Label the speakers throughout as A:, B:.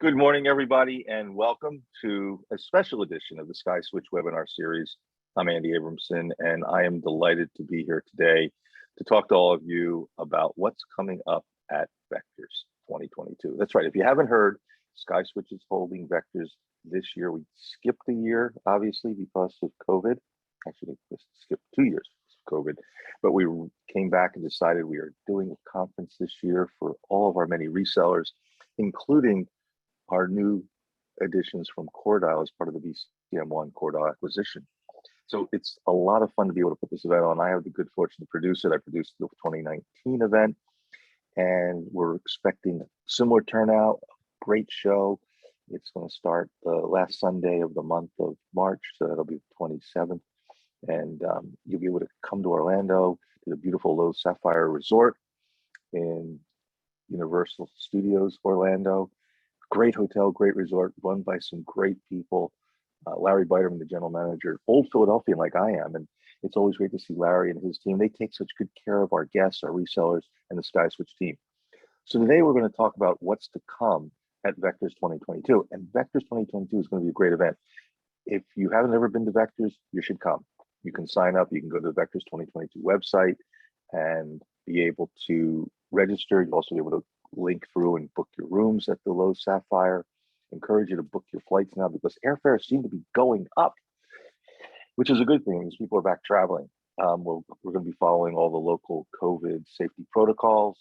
A: Good morning, everybody, and welcome to a special edition of the Sky Switch webinar series. I'm Andy Abramson, and I am delighted to be here today to talk to all of you about what's coming up at Vectors 2022. That's right. If you haven't heard, Sky Switch is holding Vectors this year. We skipped a year, obviously, because of COVID. Actually, we skipped 2 years because of COVID, but we came back and decided we are doing a conference this year for all of our many resellers, including our new additions from CoreDial as part of the VCM1 CoreDial acquisition. So it's a lot of fun to be able to put this event on. I have the good fortune to produce it. I produced the 2019 event, and we're expecting similar turnout, great show. It's going to start the last Sunday of the month of March, so that'll be the 27th. And you'll be able to come to Orlando to the beautiful Loews Sapphire Resort in Universal Studios Orlando. Great hotel, great resort, run by some great people. Larry Biderman, the general manager, old Philadelphian like I am, and it's always great to see Larry and his team. They take such good care of our guests, our resellers, and the Sky Switch team. So today we're going to talk about what's to come at Vectors 2022, and Vectors 2022 is going to be a great event. If you haven't ever been to Vectors, you should come. You can sign up. You can go to the Vectors 2022 website and be able to register. You'll also be able to link through and book your rooms at the Loews Sapphire. Encourage you to book your flights now because airfares seem to be going up, which is a good thing because people are back traveling. We're going to be following all the local COVID safety protocols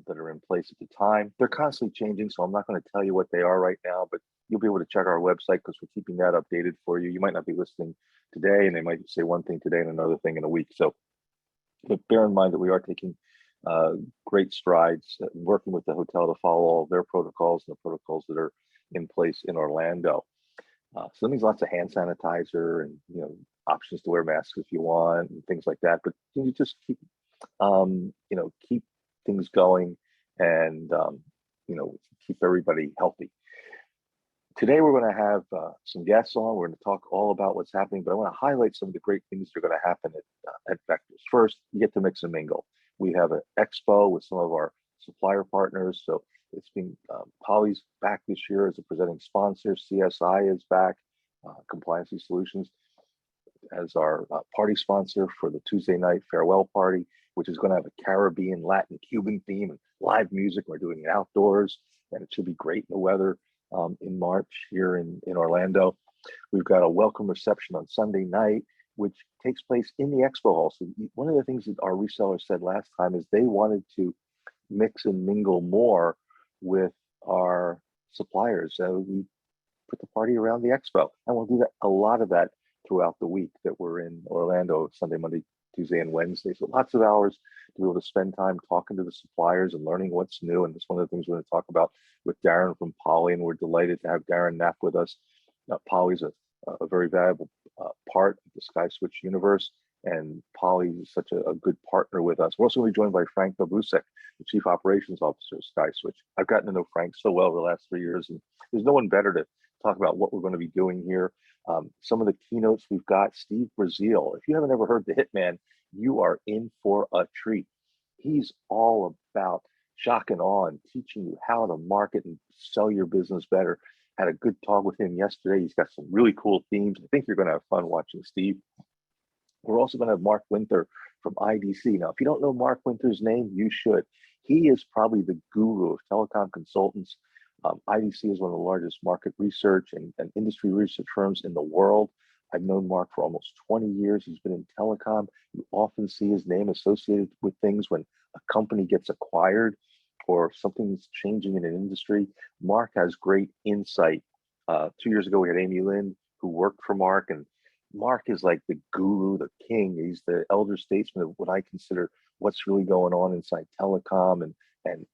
A: that are in place at the time. They're constantly changing, so I'm not going to tell you what they are right now, but you'll be able to check our website because we're keeping that updated for you. You might not be listening today, and they might say one thing today and another thing in a week. So, but bear in mind that we are taking great strides, working with the hotel to follow all of their protocols and the protocols that are in place in Orlando. So that means lots of hand sanitizer and options to wear masks if you want and things like that. But you just keep keep things going and keep everybody healthy. Today we're going to have some guests on. We're going to talk all about what's happening, but I want to highlight some of the great things that are going to happen at Vectors. First, you get to mix and mingle. We have an expo with some of our supplier partners. So it's been Poly's back this year as a presenting sponsor. CSI is back, Compliancy Solutions as our party sponsor for the Tuesday night farewell party, which is going to have a Caribbean, Latin, Cuban theme and live music. We're doing it outdoors, and it should be great in the weather in March here in Orlando. We've got a welcome reception on Sunday night, which takes place in the expo hall. So one of the things that our resellers said last time is they wanted to mix and mingle more with our suppliers. So we put the party around the expo, and we'll do a lot of that throughout the week that we're in Orlando, Sunday, Monday, Tuesday, and Wednesday. So lots of hours to be able to spend time talking to the suppliers and learning what's new. And that's one of the things we're going to talk about with Darren from Poly, and we're delighted to have Darren Knapp with us. Poly's a very valuable part of the Sky Switch universe, and Poly is such a good partner with us. We're also going to be joined by Frank Babusek, the Chief Operations Officer of Sky Switch. I've gotten to know Frank so well over the last 3 years, and there's no one better to talk about what we're going to be doing here. Some of the keynotes we've got, Steve Brazil. If you haven't ever heard the Hitman, you are in for a treat. He's all about shock and awe and teaching you how to market and sell your business better. Had a good talk with him yesterday. He's got some really cool themes. I think you're going to have fun watching Steve. We're also going to have Mark Winter from IDC. Now, if you don't know Mark Winter's name, you should. He is probably the guru of telecom consultants. IDC is one of the largest market research and industry research firms in the world. I've known Mark for almost 20 years. He's been in telecom. You often see his name associated with things when a company gets acquired or something's changing in an industry. Mark has great insight. 2 years ago, we had Amy Lind, who worked for Mark, and Mark is like the guru, the king. He's the elder statesman of what I consider what's really going on inside telecom and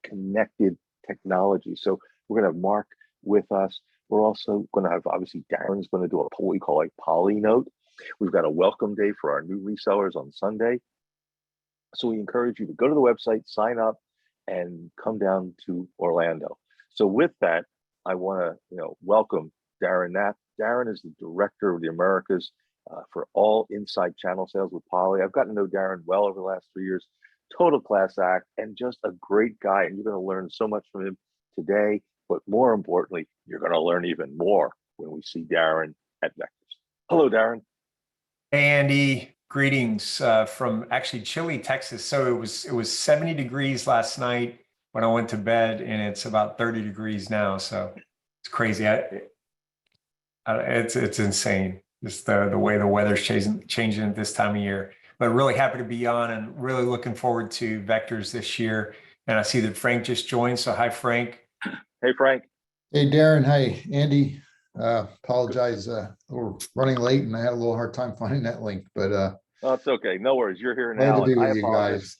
A: connected technology. So we're going to have Mark with us. We're also going to have, obviously, Darren's going to do what we call a Poly note. We've got a welcome day for our new resellers on Sunday. So we encourage you to go to the website, sign up, and come down to Orlando. So with that, I want to welcome Darren Knapp. Darren is the director of the Americas for all inside channel sales with Poly. I've gotten to know Darren well over the last 3 years. Total class act and just a great guy. And you're going to learn so much from him today but more importantly, you're going to learn even more when we see Darren at Vectors. Hello, Darren.
B: Hey Andy, greetings from actually chilly Texas. So it was 70 degrees last night when I went to bed, and it's about 30 degrees now. So it's crazy. It's insane. Just the way the weather's changing at this time of year. But really happy to be on, and really looking forward to Vectors this year. And I see that Frank just joined. So hi, Frank.
A: Hey, Frank.
C: Hey, Darren. Hi, Andy. Apologize. We're running late and I had a little hard time finding that link, but
A: Oh, it's okay. No worries. You're here
C: glad
A: now.
C: to be
A: And I
C: with you
A: apologize.
C: guys.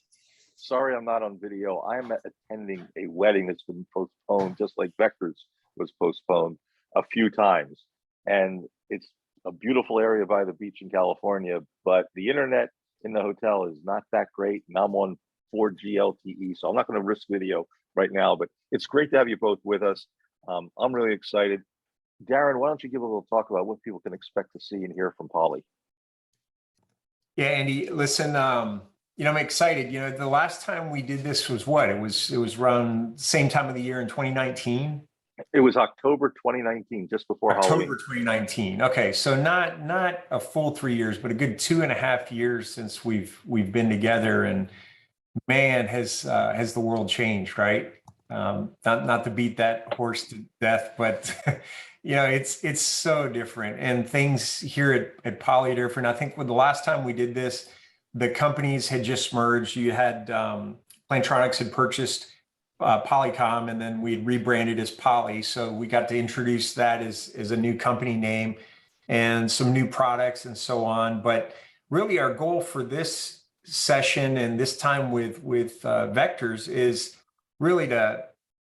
A: Sorry, I'm not on video. I'm attending a wedding that's been postponed, just like Vectors was postponed a few times. And it's a beautiful area by the beach in California, but the internet in the hotel is not that great. And I'm on 4G LTE, so I'm not going to risk video right now, but it's great to have you both with us. I'm really excited. Darren, why don't you give a little talk about what people can expect to see and hear from Poly?
B: Yeah, Andy, listen, I'm excited. The last time we did this was what? It was around the same time of the year in 2019.
A: It was October 2019, just before
B: October
A: Halloween.
B: 2019. Okay, so not a full 3 years, but a good 2.5 years since we've been together. And man, has the world changed, right? Not to beat that horse to death, but it's so different, and things here at Poly are different. I think when the last time we did this, the companies had just merged. You had Plantronics had purchased Polycom, and then we rebranded as Poly. So we got to introduce that as a new company name and some new products and so on. But really, our goal for this session and this time with Vectors is really to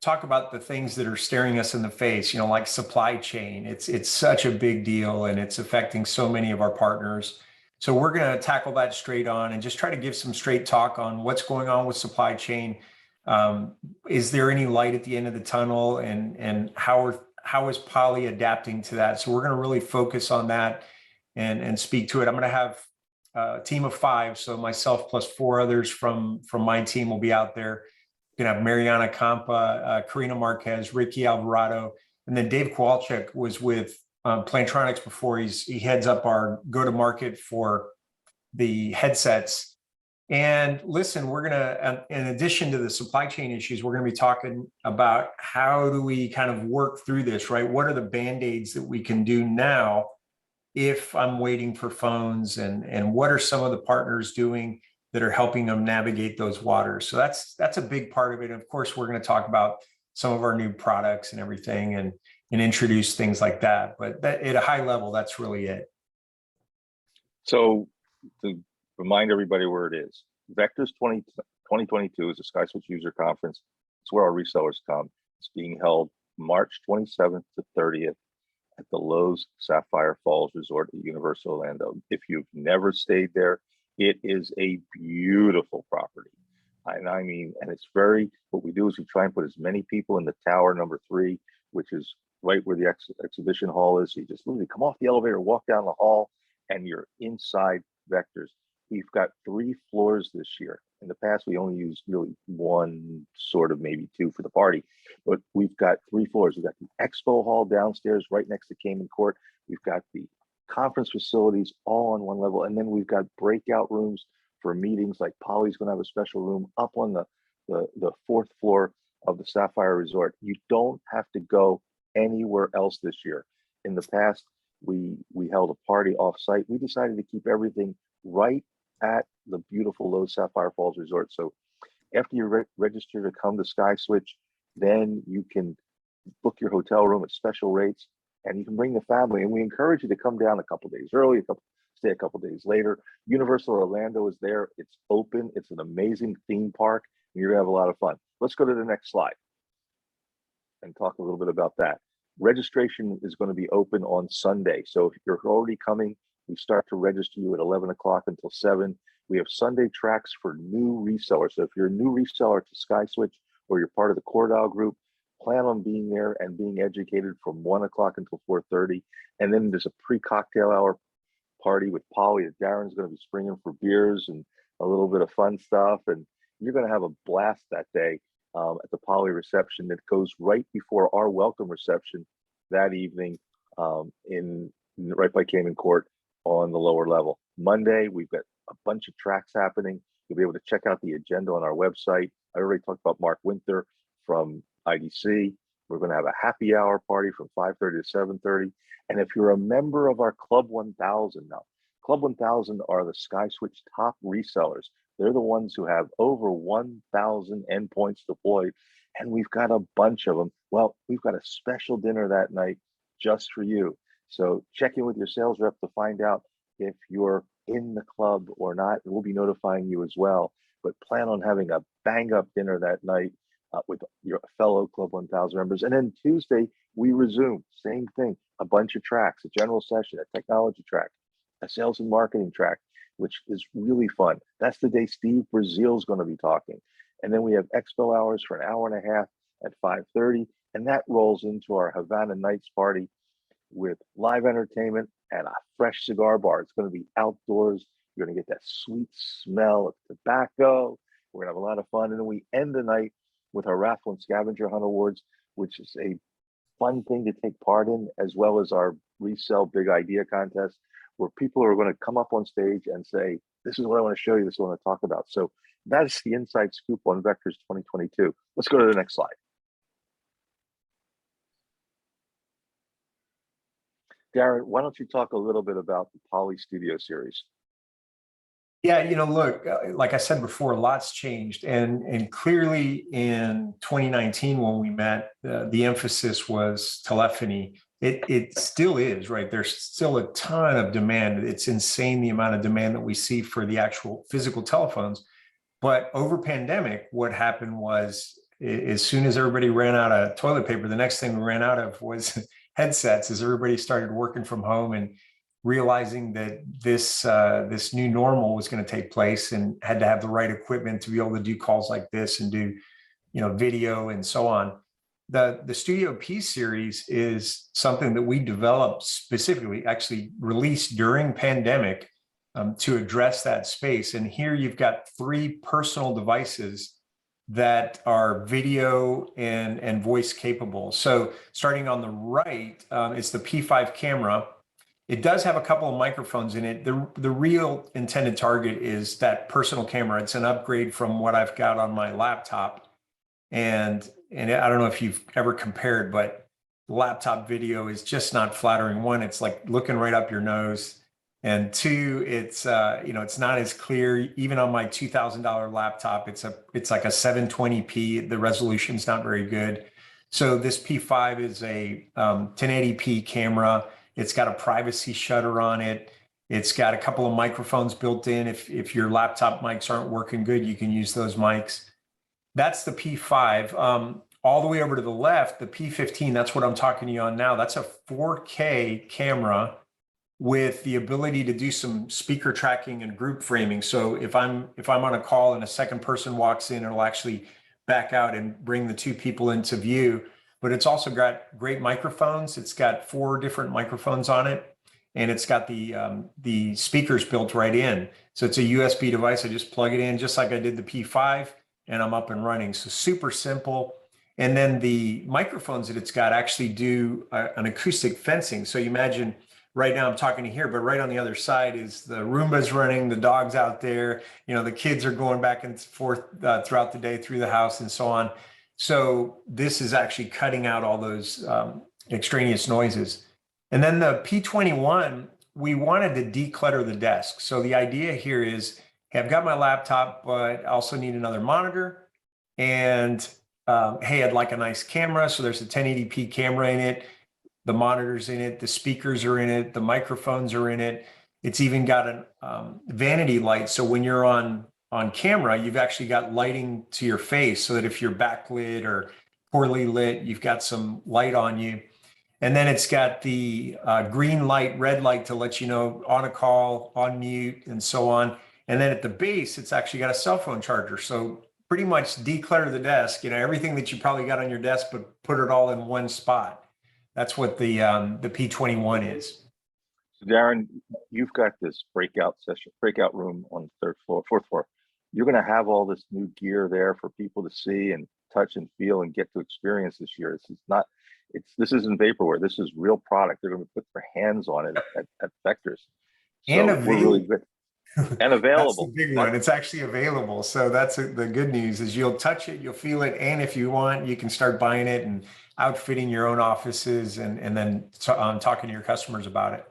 B: talk about the things that are staring us in the face, like supply chain. It's such a big deal, and it's affecting so many of our partners. So we're going to tackle that straight on and just try to give some straight talk on what's going on with supply chain. Is there any light at the end of the tunnel, and how is Poly adapting to that? So we're going to really focus on that and speak to it. I'm going to have a team of 5, so myself plus 4 others from my team will be out there. We're going to have Mariana Campa, Karina Marquez, Ricky Alvarado, and then Dave Kowalczyk was with Plantronics before. He heads up our go-to-market for the headsets. And listen, we're going to, in addition to the supply chain issues, we're going to be talking about how do we kind of work through this, right? What are the Band-Aids that we can do now if I'm waiting for phones, and what are some of the partners doing that are helping them navigate those waters? So that's a big part of it. Of course, we're going to talk about some of our new products and everything, and introduce things like that. But at a high level, that's really it.
A: So to remind everybody where it is, Vectors 2022 is a SkySwitch user conference. It's where our resellers come. It's being held March 27th to 30th at the Loews Sapphire Falls Resort at Universal Orlando. If you've never stayed there, it is a beautiful property. And I mean, and it's what we do is we try and put as many people in the tower number 3, which is right where the exhibition hall is. So you just literally come off the elevator, walk down the hall, and you're inside Vectors. We've got 3 floors this year. In the past, we only used really 1, sort of maybe 2 for the party, but we've got 3 floors. We've got the expo hall downstairs right next to Cayman Court. We've got the conference facilities all on one level, and then we've got breakout rooms for meetings. Like Poly's going to have a special room up on the 4th floor of the Sapphire Resort. You don't have to go anywhere else this year. In the past, we held a party off-site. We decided to keep everything right at the beautiful Loews Sapphire Falls Resort. So after you register to come to SkySwitch, then you can book your hotel room at special rates, and you can bring the family. And we encourage you to come down a couple days early, stay a couple days later. Universal Orlando is there. It's open. It's an amazing theme park, and you're gonna have a lot of fun. Let's go to the next slide and talk a little bit about that. Registration is going to be open on Sunday. So if you're already coming, we start to register you at 11 o'clock until 7. We have Sunday tracks for new resellers. So if you're a new reseller to SkySwitch, or you're part of the Cordal group, plan on being there and being educated from 1 o'clock until 4:30. And then there's a pre-cocktail hour party with Poly that Darren's going to be springing for beers and a little bit of fun stuff. And you're going to have a blast that day. at the Poly reception that goes right before our welcome reception that evening in right by Cayman Court on the lower level. Monday, we've got a bunch of tracks happening. You'll be able to check out the agenda on our website. I already talked about Mark Winter from IDC. We're going to have a happy hour party from 5:30 to 7:30. And if you're a member of our Club 1000 now, Club 1000 are the SkySwitch top resellers. They're the ones who have over 1,000 endpoints deployed, and we've got a bunch of them. Well, we've got a special dinner that night just for you. So check in with your sales rep to find out if you're in the club or not. We'll be notifying you as well. But plan on having a bang up dinner that night with your fellow Club 1000 members. And then Tuesday, we resume. Same thing, a bunch of tracks, a general session, a technology track, a sales and marketing track, which is really fun. That's the day Steve Brazil is going to be talking. And then we have expo hours for an hour and a half at 5:30. And that rolls into our Havana Nights party with live entertainment and a fresh cigar bar. It's going to be outdoors. You're going to get that sweet smell of tobacco. We're going to have a lot of fun. And then we end the night with our Raffle and Scavenger Hunt Awards, which is a fun thing to take part in, as well as our Resell Big Idea contest, where people are going to come up on stage and say, this is what I want to show you, this is what I want to talk about. So that's the inside scoop on Vectors 2022. Let's go to the next slide. Darren, why don't you talk a little bit about the Poly Studio series?
B: Yeah, look, like I said before, lots changed. And clearly in 2019, when we met, the emphasis was telephony. It still is, right? There's still a ton of demand. It's insane the amount of demand that we see for the actual physical telephones. But over pandemic, what happened was as soon as everybody ran out of toilet paper, the next thing we ran out of was headsets as everybody started working from home and realizing that this new normal was going to take place and had to have the right equipment to be able to do calls like this and do, video and so on. The Studio P series is something that we developed specifically, actually released during pandemic to address that space. And here you've got 3 personal devices that are video and voice capable. So starting on the right, it's the P5 camera. It does have a couple of microphones in it. The real intended target is that personal camera. It's an upgrade from what I've got on my laptop. And I don't know if you've ever compared, but laptop video is just not flattering. One, it's like looking right up your nose. And 2, it's it's not as clear. Even on my $2,000 laptop, it's like a 720p. The resolution's not very good. So this P5 is a 1080p camera. It's got a privacy shutter on it. It's got a couple of microphones built in. If your laptop mics aren't working good, you can use those mics. That's the P5. All the way over to the left, the P15, that's what I'm talking to you on now. That's a 4K camera with the ability to do some speaker tracking and group framing. So if I'm on a call and a second person walks in, it'll actually back out and bring the 2 people into view. But it's also got great microphones. It's got 4 different microphones on it, and it's got the speakers built right in. So it's a USB device. I just plug it in, just like I did the P5, and I'm up and running. So super simple. And then the microphones that it's got actually do an acoustic fencing. So you imagine right now I'm talking to here, but right on the other side is the Roomba's running, the dog's out there, the kids are going back and forth throughout the day through the house and so on. So this is actually cutting out all those extraneous noises. And then the P21, we wanted to declutter the desk. So the idea here is, hey, I've got my laptop, but I also need another monitor. And hey, I'd like a nice camera. So there's a 1080p camera in it. The monitors in it, the speakers are in it, the microphones are in it. It's even got a vanity light. So when you're on camera, you've actually got lighting to your face so that if you're backlit or poorly lit, you've got some light on you. And then it's got the green light, red light to let you know on a call, on mute, and so on. And then at the base, it's actually got a cell phone charger. So pretty much declutter the desk, everything that you probably got on your desk, but put it all in one spot. That's what the P21 is.
A: So Darren, you've got this breakout room on the 3rd floor, 4th floor. You're going to have all this new gear there for people to see and touch and feel and get to experience this year. This isn't vaporware. This is real product. They're going to put their hands on it at Vectors.
B: And
A: So we're really
B: available.
A: good and
B: That's the
A: available.
B: big one. It's actually available. So that's the good news is you'll touch it, you'll feel it. And if you want, you can start buying it and outfitting your own offices and then talking to your customers about it.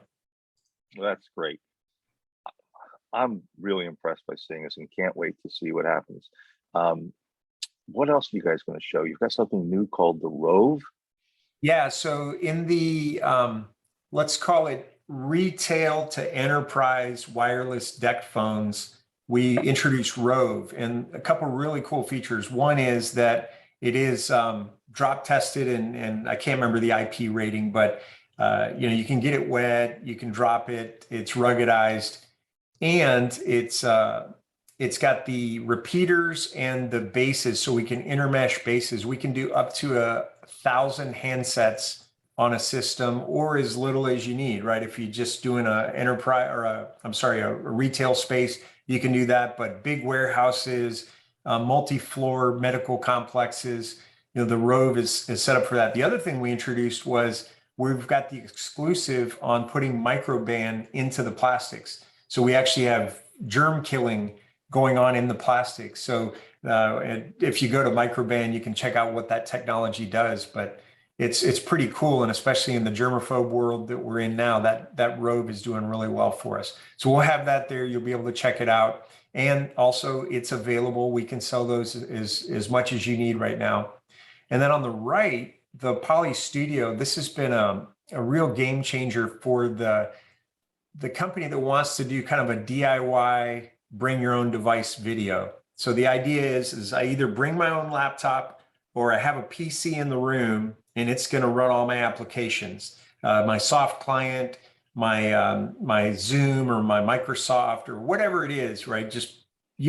A: Well, that's great. I'm really impressed by seeing this and can't wait to see what happens. What else are you guys going to show? You've got something new called the Rove.
B: Yeah. So in the, let's call it retail to enterprise wireless deck phones, we introduced Rove and a couple really cool features. One is that it is drop tested and I can't remember the IP rating, but you can get it wet, you can drop it, it's ruggedized, and it's got the repeaters and the bases, so we can intermesh bases. We can do up to 1,000 handsets on a system, or as little as you need, right? If you're just doing a enterprise or a retail space, you can do that. But big warehouses, multi-floor medical complexes, the Rove is set up for that. The other thing we introduced was we've got the exclusive on putting microban into the plastics. So we actually have germ killing going on in the plastic. So if you go to Microban, you can check out what that technology does. But it's pretty cool, and especially in the germaphobe world that we're in now, that Rove is doing really well for us. So we'll have that there. You'll be able to check it out, and also it's available. We can sell those as much as you need right now. And then on the right, the Poly Studio. This has been a real game changer for the company that wants to do kind of a DIY, bring your own device video. So the idea is I either bring my own laptop or I have a PC in the room and it's going to run all my applications, my soft client, my Zoom or my Microsoft or whatever it is, right? Just,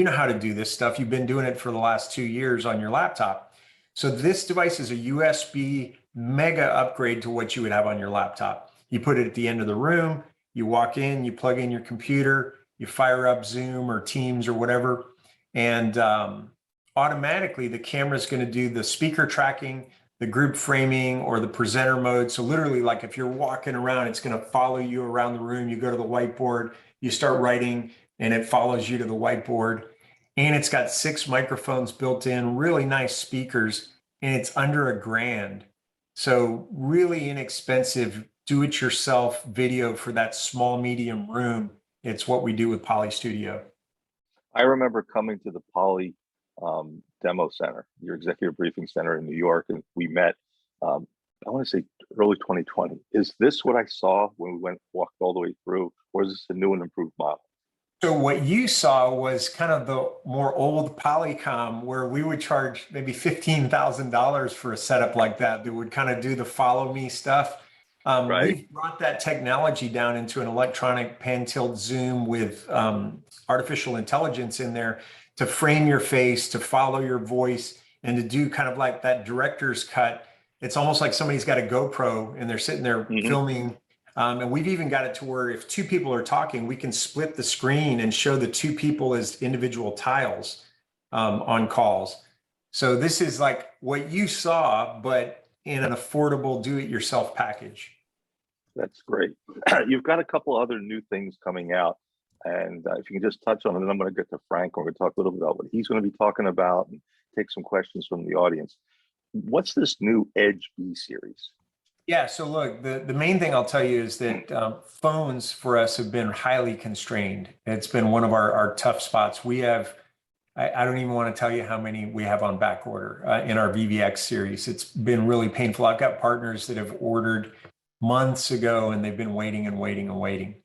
B: how to do this stuff. You've been doing it for the last 2 years on your laptop. So this device is a USB mega upgrade to what you would have on your laptop. You put it at the end of the room, you walk in, you plug in your computer, you fire up Zoom or Teams or whatever, and automatically the camera is going to do the speaker tracking, the group framing, or the presenter mode. So literally, like if you're walking around, it's going to follow you around the room. You go to the whiteboard, you start writing, and it follows you to the whiteboard. And it's got 6 microphones built in, really nice speakers, and it's under $1,000. So really inexpensive, do-it-yourself video for that small, medium room. It's what we do with Poly Studio.
A: I remember coming to the Poly demo center, your executive briefing center in New York, and we met, I want to say early 2020. Is this what I saw when we walked all the way through, or is this a new and improved model?
B: So what you saw was kind of the more old Polycom, where we would charge maybe $15,000 for a setup like that would kind of do the follow me stuff.
A: Right.
B: We've brought that technology down into an electronic pan-tilt zoom with artificial intelligence in there to frame your face, to follow your voice, and to do kind of like that director's cut. It's almost like somebody's got a GoPro and they're sitting there filming. And we've even got it to where if 2 people are talking, we can split the screen and show the 2 people as individual tiles on calls. So this is like what you saw, but in an affordable do-it-yourself package.
A: That's great. You've got a couple other new things coming out, and if you can just touch on it, and I'm going to get to Frank. We're going to talk a little bit about what he's going to be talking about and take some questions from the audience. What's this new Edge B series?
B: Yeah, so look, the main thing I'll tell you is that phones for us have been highly constrained. It's been one of our tough spots. We have, I don't even want to tell you how many we have on back order in our VVX series. It's been really painful. I've got partners that have ordered months ago and they've been waiting and waiting and waiting.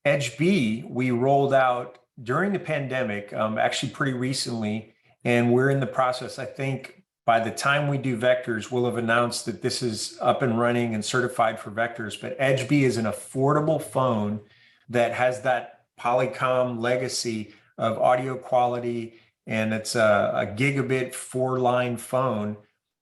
B: Edge B, we rolled out during the pandemic, actually pretty recently, and we're in the process. I think by the time we do Vectors, we'll have announced that this is up and running and certified for Vectors. But Edge B is an affordable phone that has that Polycom legacy of audio quality, and it's a gigabit 4-line phone.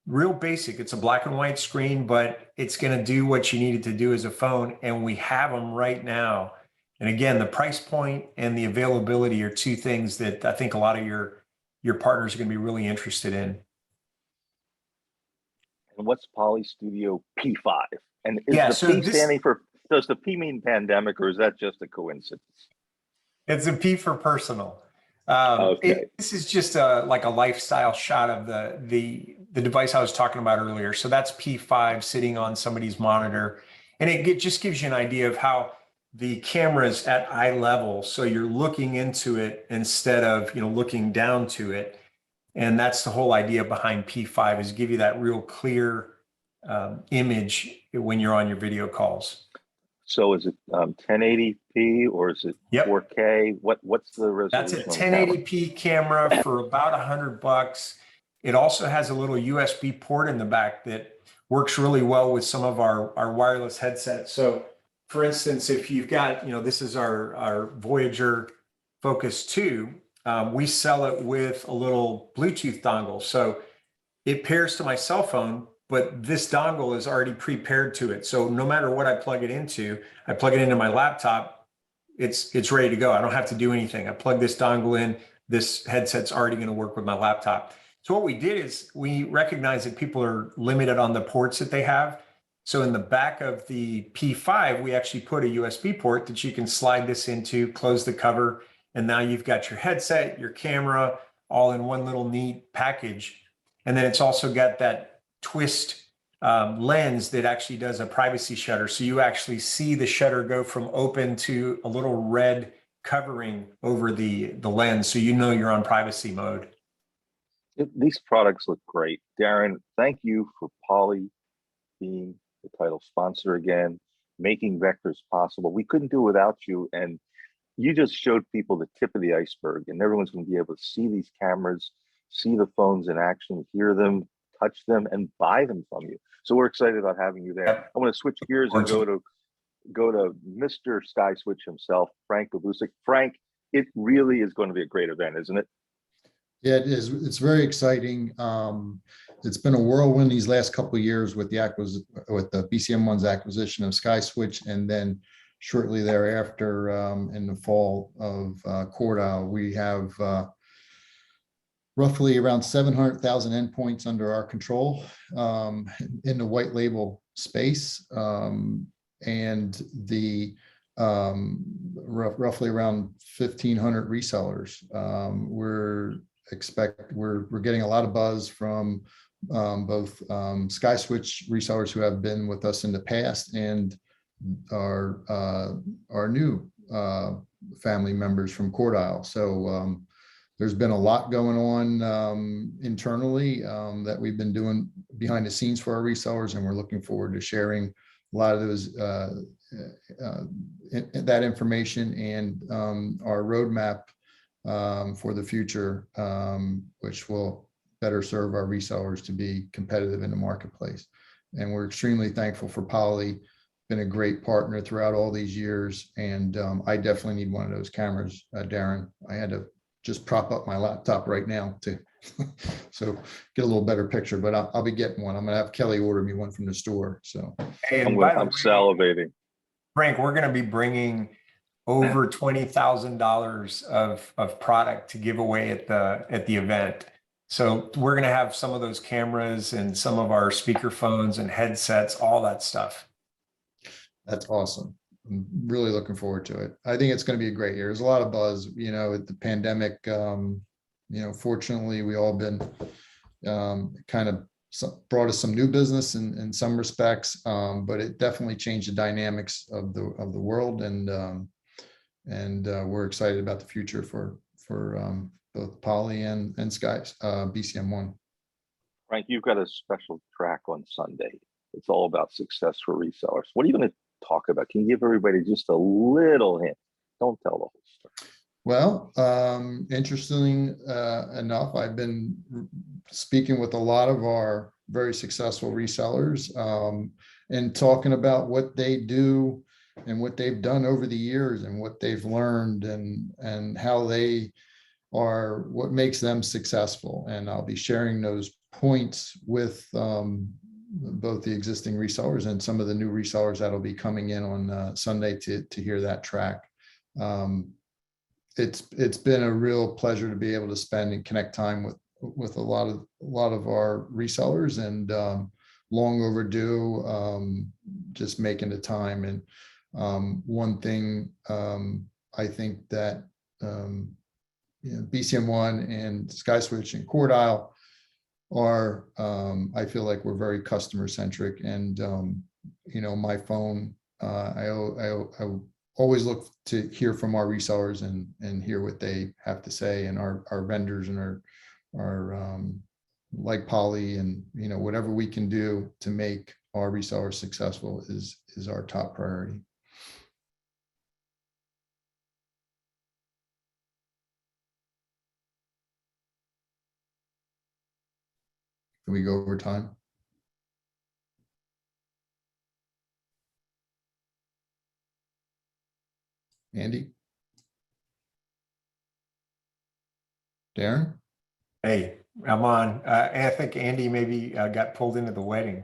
B: Real basic. It's a black and white screen, but it's going to do what you need it to do as a phone, and we have them right now. And again, the price point and the availability are 2 things that I think a lot of your partners are going to be really interested in.
A: And what's Poly Studio P5? And is
B: Yeah,
A: the
B: so
A: P
B: this
A: standing for, does the P mean pandemic, or is that just a coincidence?
B: it's a P for personal.
A: Okay.
B: This is just like a lifestyle shot of the device I was talking about earlier. So that's P5 sitting on somebody's monitor, and just gives you an idea of how the camera's at eye level. So you're looking into it instead of looking down to it, and that's the whole idea behind P5 is give you that real clear image when you're on your video calls.
A: So is it 1080p or is it
B: Yep.
A: 4K? What's the
B: That's a
A: resolution on the camera?
B: 1080p camera for about $100. It also has a little USB port in the back that works really well with some of our wireless headsets. So for instance, if you've got, this is our Voyager Focus 2, we sell it with a little Bluetooth dongle. So it pairs to my cell phone, but this dongle is already pre-paired to it. So no matter what I plug it into my laptop, it's ready to go. I don't have to do anything. I plug this dongle in, this headset's already going to work with my laptop. So what we did is we recognize that people are limited on the ports that they have. So in the back of the P5, we actually put a USB port that you can slide this into, close the cover, and now you've got your headset, your camera, all in one little neat package. And then it's also got that twist lens that actually does a privacy shutter. So you actually see the shutter go from open to a little red covering over the lens. So you're on privacy mode.
A: These products look great. Darren, thank you for Poly being the title sponsor again, making Vectors possible. We couldn't do it without you. And you just showed people the tip of the iceberg, and everyone's going to be able to see these cameras, see the phones in action, hear them, touch them, and buy them from you. So we're excited about having you there.
B: Yep.
A: I want to switch gears and go to Mr. Sky Switch himself, Frank Gabusic. Frank, it really is going to be a great event, isn't it?
C: Yeah, it is. It's very exciting. It's been a whirlwind these last couple of years with the BCM1's acquisition of SkySwitch, and then shortly thereafter, in the fall of Cordile, we have roughly around 700,000 endpoints under our control in the white label space, and the roughly around 1,500 resellers. We're getting a lot of buzz from both SkySwitch resellers who have been with us in the past and our new family members from Cordile. So there's been a lot going on internally that we've been doing behind the scenes for our resellers, and we're looking forward to sharing a lot of those that information and our roadmap for the future, which will better serve our resellers to be competitive in the marketplace. And we're extremely thankful for Poly, been a great partner throughout all these years. And I definitely need one of those cameras, Darren. I had to just prop up my laptop right now to so get a little better picture, but I'll be getting one. I'm gonna have Kelly order me one from the store. So
B: Hey, and
A: I'm salivating.
B: Frank, we're going to be bringing over $20,000 of product to give away at the event. So we're going to have some of those cameras and some of our speaker phones and headsets, all that stuff.
C: That's awesome. I'm really looking forward to it. I think it's going to be a great year. There's a lot of buzz, with the pandemic. Fortunately, we all been kind of brought us some new business in some respects, but it definitely changed the dynamics of the world, and we're excited about the future for both Poly and Sky's BCM1.
A: Frank, you've got a special track on Sunday. It's all about success for resellers. What are you going to talk about? Can you give everybody just a little hint? Don't tell the whole story.
C: Well, interesting enough, I've been speaking with a lot of our very successful resellers and talking about what they do and what they've done over the years and what they've learned and how they are, what makes them successful. And I'll be sharing those points with both the existing resellers and some of the new resellers that'll be coming in on Sunday to hear that track. It's been a real pleasure to be able to spend and connect time with a lot of our resellers, and long overdue, just making the time. And one thing I think that BCM1 and SkySwitch and CoreDial are, I feel like we're very customer centric. And my phone, I always look to hear from our resellers and hear what they have to say, and our vendors and our like Poly, and whatever we can do to make our resellers successful is our top priority. Can we go over time? Andy? Darren?
B: Hey, I'm on. I think Andy maybe got pulled into the wedding.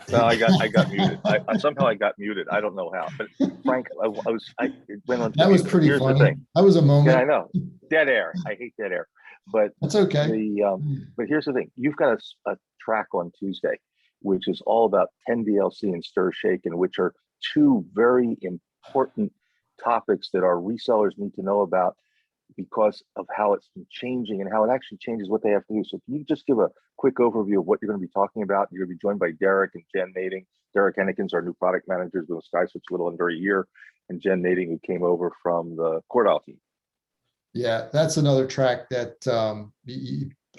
A: No, I got muted. I somehow I got muted. I don't know how, but Frank, it went on.
C: That was pretty
A: Here's the
C: funny.
A: thing.
C: That was a
A: Yeah, I
C: moment.
A: know. Dead air. I hate dead air. But
C: That's okay.
A: but here's the thing. You've got a track on Tuesday, which is all about 10DLC and Stir Shaken, which are two very important topics that our resellers need to know about because of how it's been changing and how it actually changes what they have to do. So can you just give a quick overview of what you're going to be talking about? You're going to be joined by Derek and Jen Nading. Derek Hennekins, our new product managers with SkySwitch a little under a year, and Jen Nading, who came over from the CoreDial team.
C: Yeah, that's another track that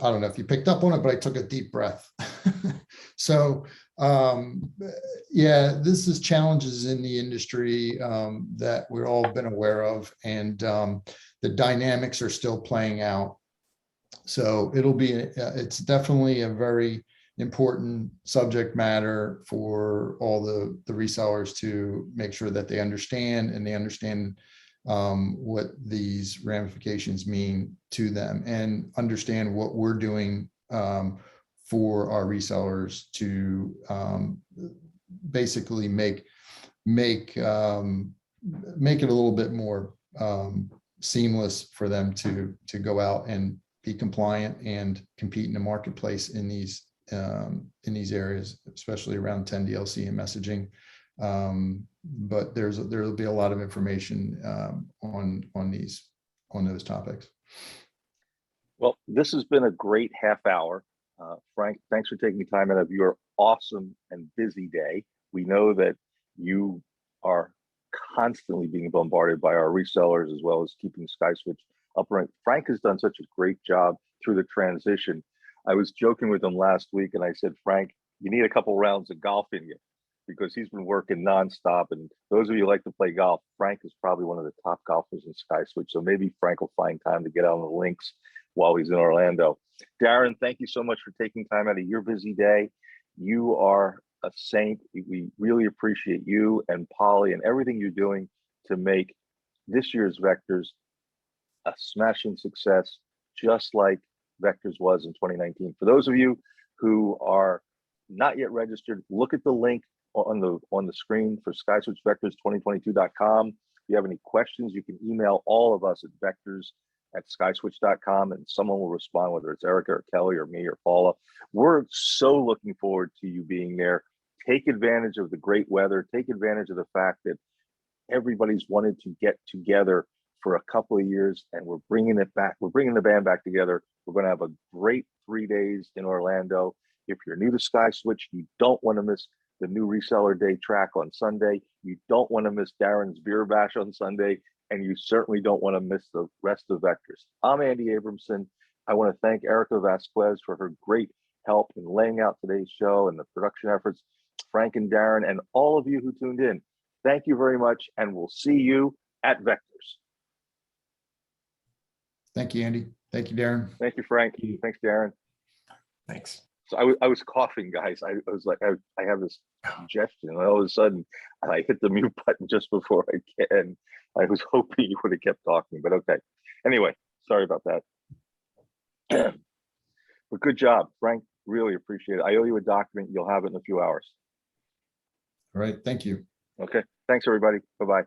C: I don't know if you picked up on it, but I took a deep breath. So yeah, this is challenges in the industry that we've all been aware of, and the dynamics are still playing out. So it's definitely a very important subject matter for all the resellers to make sure that they understand, and they understand what these ramifications mean to them, and understand what we're doing for our resellers to basically make it a little bit more seamless for them to go out and be compliant and compete in the marketplace in these areas, especially around 10DLC and messaging. But there'll be a lot of information on those topics.
A: Well, this has been a great half hour. Frank, thanks for taking time out of your awesome and busy day. We know that you are constantly being bombarded by our resellers, as well as keeping SkySwitch upright. Frank has done such a great job through the transition. I was joking with him last week, and I said, Frank, you need a couple rounds of golf in you, because he's been working nonstop. And those of you who like to play golf, Frank is probably one of the top golfers in SkySwitch. So maybe Frank will find time to get out on the links while he's in Orlando. Darren, thank you so much for taking time out of your busy day. You are a saint. We really appreciate you and Polly and everything you're doing to make this year's Vectors a smashing success, just like Vectors was in 2019. For those of you who are not yet registered, look at the link on the screen for skyswitchvectors2022.com. If you have any questions, you can email all of us at vectors@skyswitch.com, and someone will respond, whether it's Erica or Kelly or me or Paula. We're so looking forward to you being there. Take advantage of the great weather. Take advantage of the fact that everybody's wanted to get together for a couple of years, and we're bringing it back. We're bringing the band back together. We're going to have a great 3 days in Orlando. If you're new to SkySwitch, you don't want to miss the new reseller day track on Sunday. You don't want to miss Darren's beer bash on Sunday, and you certainly don't want to miss the rest of Vectors. I'm Andy Abramson. I want to thank Erica Vasquez for her great help in laying out today's show and the production efforts. Frank and Darren and all of you who tuned in, thank you very much, and we'll see you at Vectors.
C: Thank you, Andy. Thank you, Darren.
A: Thank you, Frank. Thanks, Darren.
B: Thanks.
A: So I was coughing, guys. I was like, I have this congestion, and all of a sudden I hit the mute button just before I can. I was hoping you would have kept talking, but okay. Anyway, sorry about that. But good job, Frank. Really appreciate it. I owe you a document. You'll have it in a few hours.
C: All right. Thank you.
A: Okay. Thanks, everybody. Bye-bye.